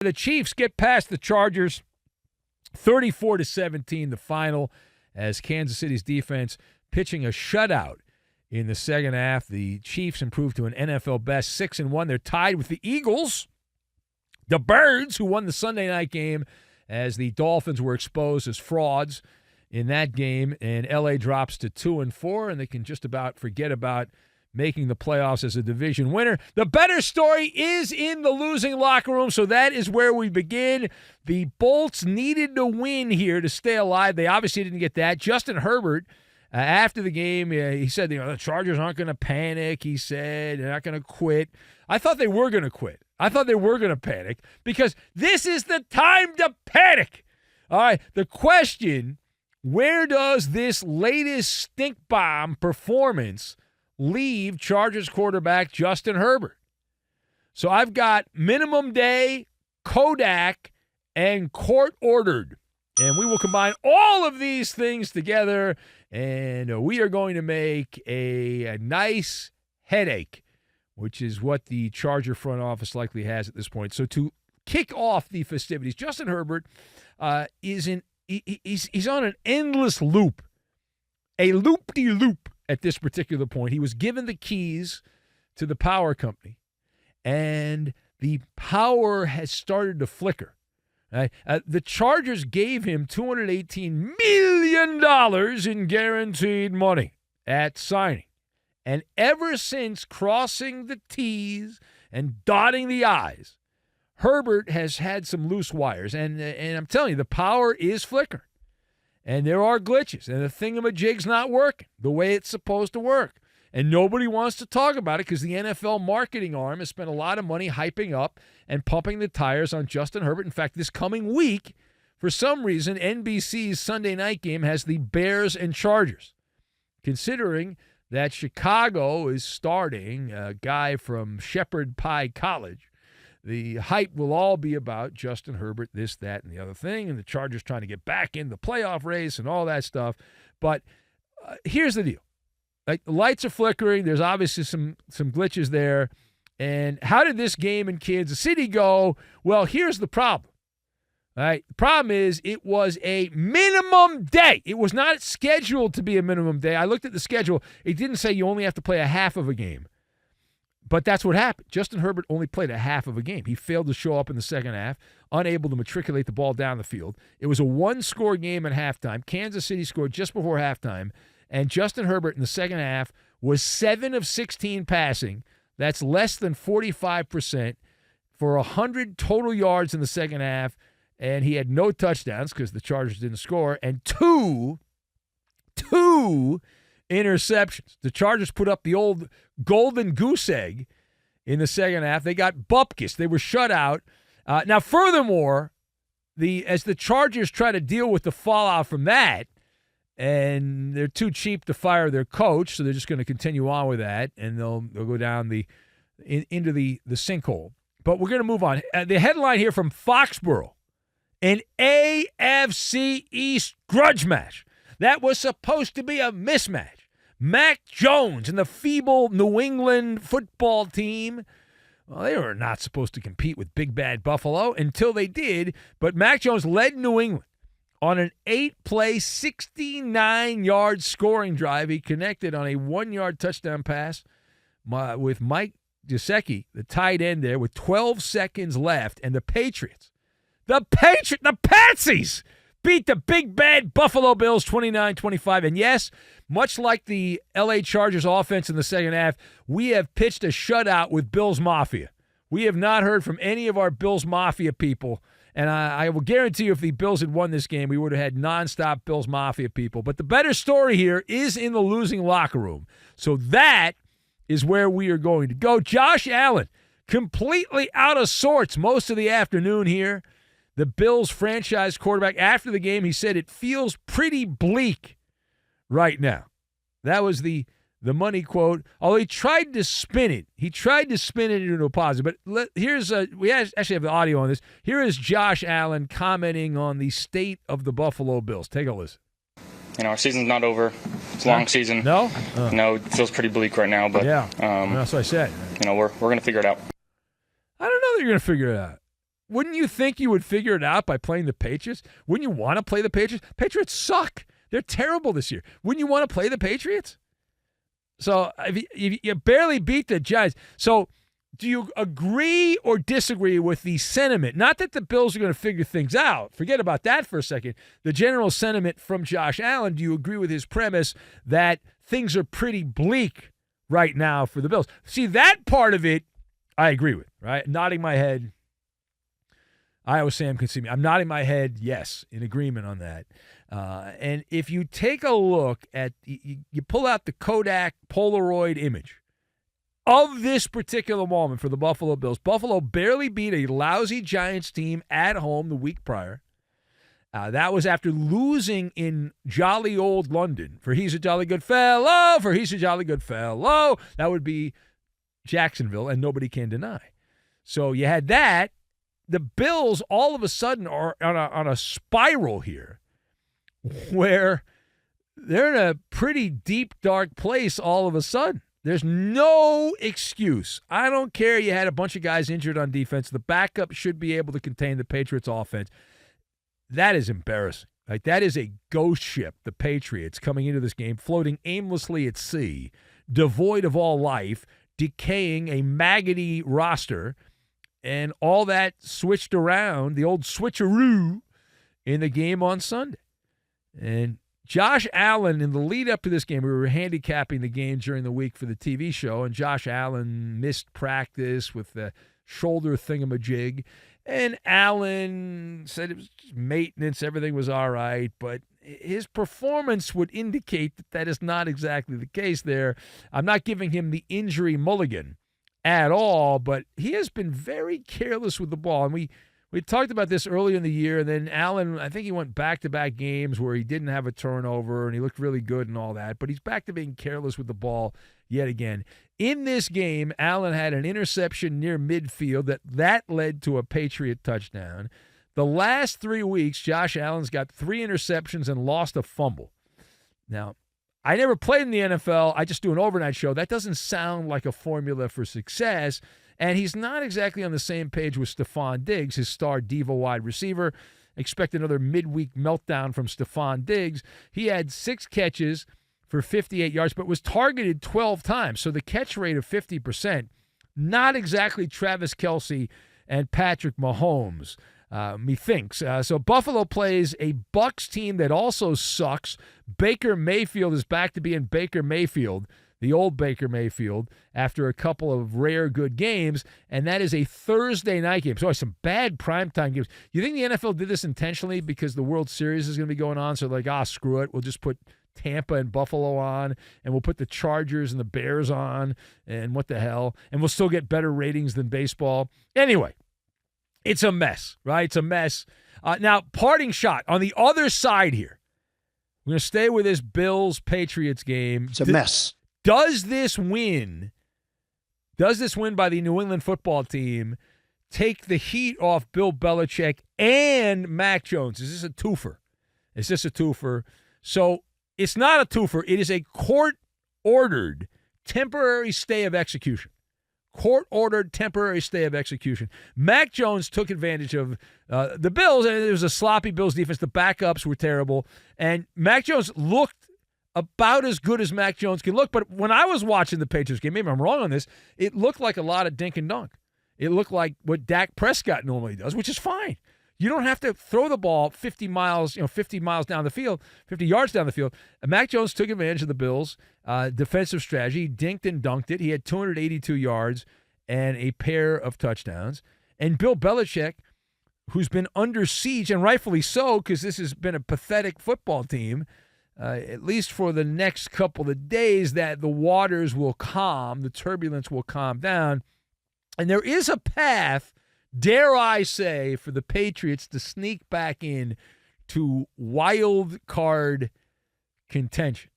The Chiefs get past the Chargers 34-17, the final, as Kansas City's defense pitching a shutout in the second half. The Chiefs improved to an NFL best 6-1. They're tied with the Eagles, the Birds, who won the Sunday night game, as the Dolphins were exposed as frauds in that game, and LA drops to 2-4, and they can just about forget about making the playoffs as a division winner. The better story is in the losing locker room, so that is where we begin. The Bolts needed to win here to stay alive. They obviously didn't get that. Justin Herbert, after the game, he said, the Chargers aren't going to panic. He said they're not going to quit. I thought they were going to quit. I thought they were going to panic because this is the time to panic. All right, the question, where does this latest stink bomb performance leave Chargers quarterback Justin Herbert? So I've got minimum day, Kodak, and court ordered. And we will combine all of these things together, and we are going to make a nice headache, which is what the Charger front office likely has at this point. So to kick off the festivities, Justin Herbert he's on an endless loop, a loop-de-loop. At this particular point, he was given the keys to the power company, and the power has started to flicker. Right? The Chargers gave him $218 million in guaranteed money at signing. And ever since crossing the T's and dotting the I's, Herbert has had some loose wires. And I'm telling you, the power is flickering. And there are glitches, and the thingamajig's not working the way it's supposed to work. And nobody wants to talk about it because the NFL marketing arm has spent a lot of money hyping up and pumping the tires on Justin Herbert. In fact, this coming week, for some reason, NBC's Sunday night game has the Bears and Chargers. Considering that Chicago is starting a guy from Shepherd Pie College, the hype will all be about Justin Herbert, this, that, and the other thing, and the Chargers trying to get back in the playoff race and all that stuff. But here's the deal. Like, the lights are flickering. There's obviously some glitches there. And how did this game in Kansas City go? Well, here's the problem. All right, the problem is it was a minimum day. It was not scheduled to be a minimum day. I looked at the schedule. It didn't say you only have to play a half of a game. But that's what happened. Justin Herbert only played a half of a game. He failed to show up in the second half, unable to matriculate the ball down the field. It was a one-score game at halftime. Kansas City scored just before halftime, and Justin Herbert in the second half was 7 of 16 passing. That's less than 45% for 100 total yards in the second half, and he had no touchdowns because the Chargers didn't score, and two interceptions. The Chargers put up the old golden goose egg in the second half. They got bupkis. They were shut out. Now, furthermore, as the Chargers try to deal with the fallout from that, and they're too cheap to fire their coach, so they're just going to continue on with that, and they'll go down into the sinkhole. But we're going to move on. The headline here from Foxborough, an AFC East grudge match. That was supposed to be a mismatch. Mac Jones and the feeble New England football team, well, they were not supposed to compete with Big Bad Buffalo until they did, but Mac Jones led New England on an 8-play, 69-yard scoring drive. He connected on a 1-yard touchdown pass with Mike Gesicki, the tight end there, with 12 seconds left, and the Patsies beat the Big Bad Buffalo Bills 29-25. And yes, much like the L.A. Chargers offense in the second half, we have pitched a shutout with Bills Mafia. We have not heard from any of our Bills Mafia people. And I will guarantee you if the Bills had won this game, we would have had nonstop Bills Mafia people. But the better story here is in the losing locker room. So that is where we are going to go. Josh Allen, completely out of sorts most of the afternoon here. The Bills franchise quarterback, after the game, he said it feels pretty bleak right now. That was the money quote. Although he tried to spin it. He tried to spin it into a positive. But we actually have the audio on this. Here is Josh Allen commenting on the state of the Buffalo Bills. Take a listen. Our season's not over. It's a long season. No? No, it feels pretty bleak right now. But yeah, that's what I said. We're going to figure it out. I don't know that you're going to figure it out. wouldn't you think you would figure it out by playing the Patriots? Wouldn't you want to play the Patriots? Patriots suck. They're terrible this year. Wouldn't you want to play the Patriots? So if you barely beat the Giants. So do you agree or disagree with the sentiment? Not that the Bills are going to figure things out. Forget about that for a second. The general sentiment from Josh Allen, do you agree with his premise that things are pretty bleak right now for the Bills? See, that part of it I agree with, right? Nodding my head. Iowa Sam can see me. I'm nodding my head, yes, in agreement on that. And if you take a look at, you pull out the Kodak Polaroid image of this particular moment for the Buffalo Bills. Buffalo barely beat a lousy Giants team at home the week prior. That was after losing in jolly old London. For he's a jolly good fellow, for he's a jolly good fellow. That would be Jacksonville, and nobody can deny. So you had that. The Bills all of a sudden are on a spiral here where they're in a pretty deep, dark place all of a sudden. There's no excuse. I don't care you had a bunch of guys injured on defense. The backup should be able to contain the Patriots' offense. That is embarrassing. Like, that is a ghost ship, the Patriots, coming into this game, floating aimlessly at sea, devoid of all life, decaying, a maggoty roster, and all that switched around, the old switcheroo, in the game on Sunday. And Josh Allen, in the lead up to this game, we were handicapping the game during the week for the TV show, and Josh Allen missed practice with the shoulder thingamajig. And Allen said it was just maintenance, everything was all right, but his performance would indicate that that is not exactly the case there. I'm not giving him the injury mulligan at all, but he has been very careless with the ball. And we talked about this earlier in the year, and then Allen, I think he went back-to-back games where he didn't have a turnover, and he looked really good and all that, but he's back to being careless with the ball yet again. In this game, Allen had an interception near midfield that led to a Patriot touchdown. The last 3 weeks, Josh Allen's got 3 interceptions and lost a fumble. Now, I never played in the NFL. I just do an overnight show. That doesn't sound like a formula for success. And he's not exactly on the same page with Stephon Diggs, his star diva wide receiver. Expect another midweek meltdown from Stephon Diggs. He had 6 catches for 58 yards, but was targeted 12 times. So the catch rate of 50%, not exactly Travis Kelce and Patrick Mahomes, methinks. So Buffalo plays a Bucs team that also sucks. Baker Mayfield is back to being Baker Mayfield, the old Baker Mayfield, after a couple of rare good games, and that is a Thursday night game. So some bad primetime games. You think the NFL did this intentionally because the World Series is going to be going on, so they're like, screw it, we'll just put Tampa and Buffalo on, and we'll put the Chargers and the Bears on, and what the hell, and we'll still get better ratings than baseball. Anyway, it's a mess, right? It's a mess. Now, parting shot on the other side here. We're going to stay with this Bills-Patriots game. It's a mess. Does this win by the New England football team take the heat off Bill Belichick and Mac Jones? Is this a twofer? Is this a twofer? So it's not a twofer. It is a court-ordered temporary stay of execution. Court-ordered temporary stay of execution. Mac Jones took advantage of the Bills, and it was a sloppy Bills defense. The backups were terrible, and Mac Jones looked about as good as Mac Jones can look. But when I was watching the Patriots game, maybe I'm wrong on this, it looked like a lot of dink and dunk. It looked like what Dak Prescott normally does, which is fine. You don't have to throw the ball 50 miles down the field, 50 yards down the field. And Mac Jones took advantage of the Bills' defensive strategy. He dinked and dunked it. He had 282 yards and a pair of touchdowns. And Bill Belichick, who's been under siege, and rightfully so, because this has been a pathetic football team, at least for the next couple of days, that the waters will calm, the turbulence will calm down. And there is a path, dare I say, for the Patriots to sneak back in to wild card contention.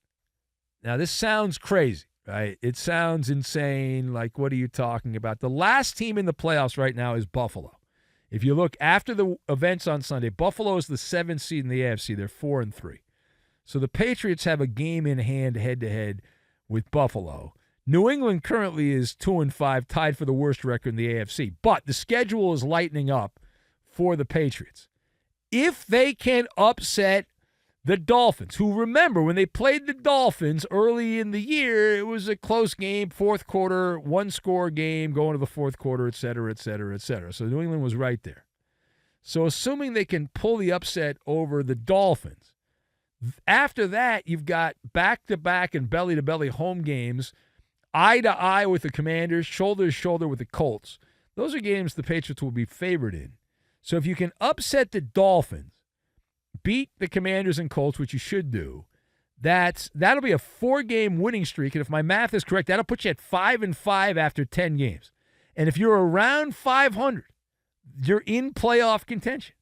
Now, this sounds crazy, right? It sounds insane. Like, what are you talking about? The last team in the playoffs right now is Buffalo. If you look after the events on Sunday, Buffalo is the 7th seed in the AFC. They're 4-3. So the Patriots have a game in hand head-to-head with Buffalo. New England currently is 2-5, tied for the worst record in the AFC. But the schedule is lightening up for the Patriots. If they can upset the Dolphins, who, remember, when they played the Dolphins early in the year, it was a close game, fourth quarter, one-score game, going to the fourth quarter, et cetera, et cetera, et cetera. So New England was right there. So assuming they can pull the upset over the Dolphins, after that, you've got back-to-back and belly-to-belly home games, eye-to-eye with the Commanders, shoulder-to-shoulder with the Colts. Those are games the Patriots will be favored in. So if you can upset the Dolphins, beat the Commanders and Colts, which you should do, that'll be a 4-game winning streak. And if my math is correct, that'll put you at 5-5 after 10 games. And if you're around 500, you're in playoff contention.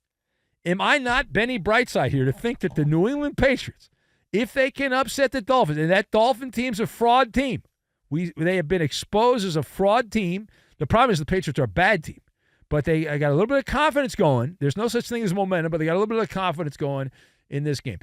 Am I not Benny Brightside here to think that the New England Patriots, if they can upset the Dolphins, and that Dolphin team's a fraud team, they have been exposed as a fraud team. The problem is the Patriots are a bad team. But they got a little bit of confidence going. There's no such thing as momentum, but they got a little bit of confidence going in this game.